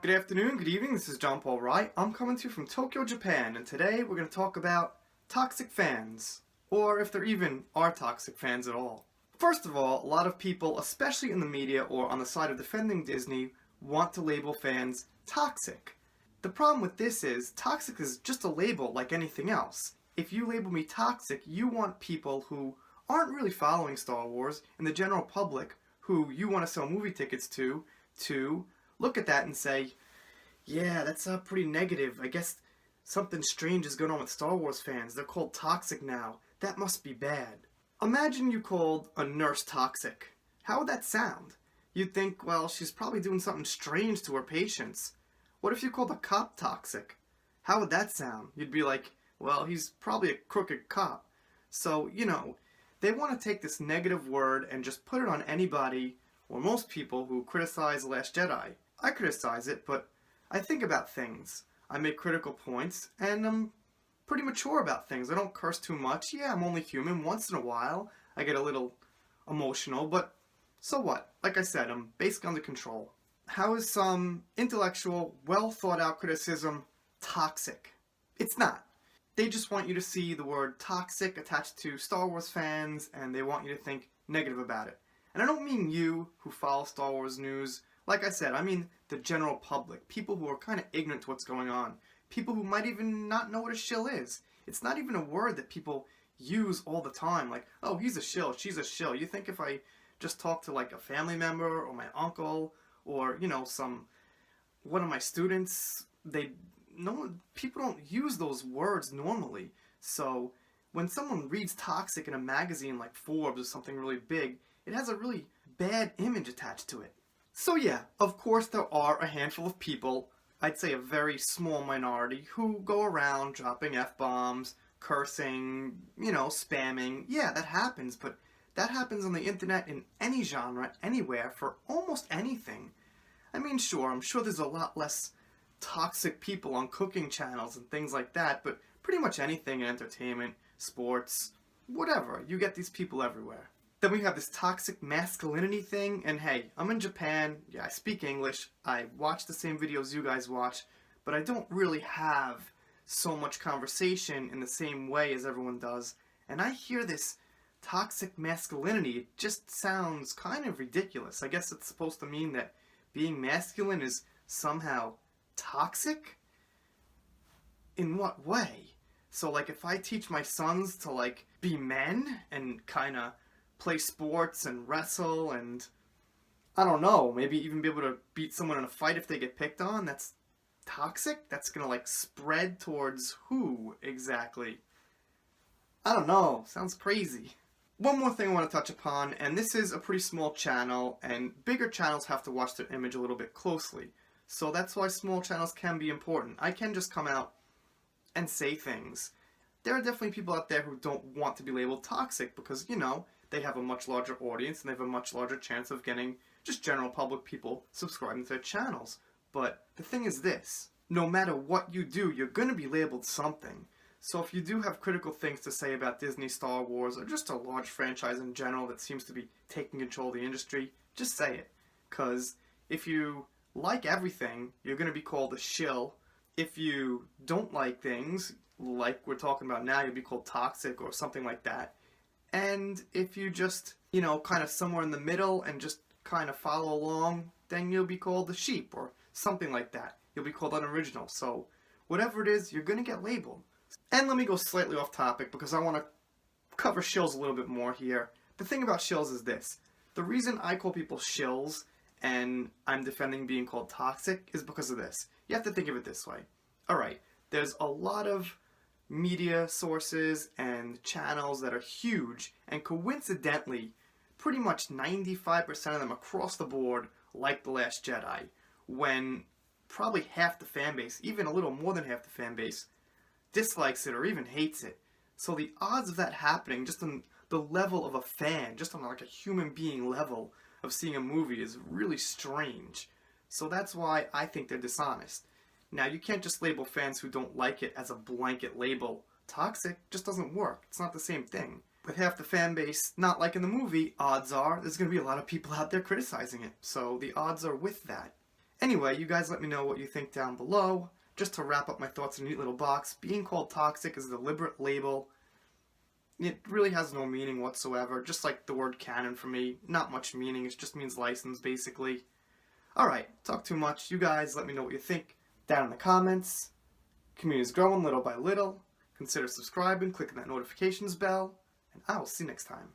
Good afternoon, good evening, this is John Paul Wright. I'm coming to you from Tokyo, Japan, and today we're going to talk about toxic fans, or if there even are toxic fans at all. First of all, a lot of people, especially in the media or on the side of defending Disney, want to label fans toxic. The problem with this is, toxic is just a label like anything else. If you label me toxic, you want people who aren't really following Star Wars, and the general public, who you want to sell movie tickets to look at that and say, yeah, that's pretty negative. I guess something strange is going on with Star Wars fans. They're called toxic now. That must be bad. Imagine you called a nurse toxic. How would that sound? You'd think, well, she's probably doing something strange to her patients. What if you called a cop toxic? How would that sound? You'd be like, well, he's probably a crooked cop. So, they want to take this negative word and just put it on anybody, or most people, who criticize The Last Jedi. I criticize it, but I think about things. I make critical points, and I'm pretty mature about things. I don't curse too much. Yeah, I'm only human. Once in a while, I get a little emotional, but so what? Like I said, I'm basically under control. How is some intellectual, well-thought-out criticism toxic? It's not. They just want you to see the word toxic attached to Star Wars fans, and they want you to think negative about it. And I don't mean you, who follow Star Wars news. Like I said, I mean the general public, people who are kind of ignorant to what's going on, people who might even not know what a shill is. It's not even a word that people use all the time, like, oh, he's a shill, she's a shill. You think if I just talk to like a family member or my uncle or, one of my students, people don't use those words normally. So when someone reads toxic in a magazine like Forbes or something really big, it has a really bad image attached to it. So yeah, of course there are a handful of people, I'd say a very small minority, who go around dropping F-bombs, cursing, spamming. Yeah, that happens, but that happens on the internet in any genre, anywhere, for almost anything. I mean, sure, I'm sure there's a lot less toxic people on cooking channels and things like that, but pretty much anything in entertainment, sports, whatever, you get these people everywhere. Then we have this toxic masculinity thing, and hey, I'm in Japan, yeah, I speak English, I watch the same videos you guys watch, but I don't really have so much conversation in the same way as everyone does, and I hear this toxic masculinity, it just sounds kind of ridiculous. I guess it's supposed to mean that being masculine is somehow toxic? In what way? So like if I teach my sons to like be men and kinda play sports and wrestle and, I don't know, maybe even be able to beat someone in a fight if they get picked on, that's toxic? That's gonna like spread towards who exactly? I don't know, sounds crazy. One more thing I want to touch upon, and this is a pretty small channel, and bigger channels have to watch their image a little bit closely. So that's why small channels can be important. I can just come out and say things. There are definitely people out there who don't want to be labeled toxic because, they have a much larger audience and they have a much larger chance of getting just general public people subscribing to their channels. But the thing is this, no matter what you do, you're going to be labeled something. So if you do have critical things to say about Disney, Star Wars, or just a large franchise in general that seems to be taking control of the industry, just say it. Because if you like everything, you're going to be called a shill. If you don't like things, like we're talking about now, you'll be called toxic or something like that. And if you just, kind of somewhere in the middle and just kind of follow along, then you'll be called a sheep or something like that. You'll be called unoriginal. So whatever it is, you're going to get labeled. And let me go slightly off topic because I want to cover shills a little bit more here. The thing about shills is this. The reason I call people shills and I'm defending being called toxic is because of this. You have to think of it this way. Alright, there's a lot of media sources and channels that are huge, and coincidentally, pretty much 95% of them across the board like The Last Jedi, when probably half the fan base, even a little more than half the fan base, dislikes it or even hates it. So the odds of that happening just on the level of a fan, just on like a human being level of seeing a movie is really strange. So that's why I think they're dishonest. Now, you can't just label fans who don't like it as a blanket label. Toxic just doesn't work. It's not the same thing. With half the fan base not liking the movie, odds are there's going to be a lot of people out there criticizing it. So the odds are with that. Anyway, you guys let me know what you think down below. Just to wrap up my thoughts in a neat little box, being called toxic is a deliberate label. It really has no meaning whatsoever, just like the word canon for me. Not much meaning, it just means license, basically. Alright, talk too much. You guys let me know what you think down in the comments. Community's growing little by little. Consider subscribing, clicking that notifications bell, and I will see you next time.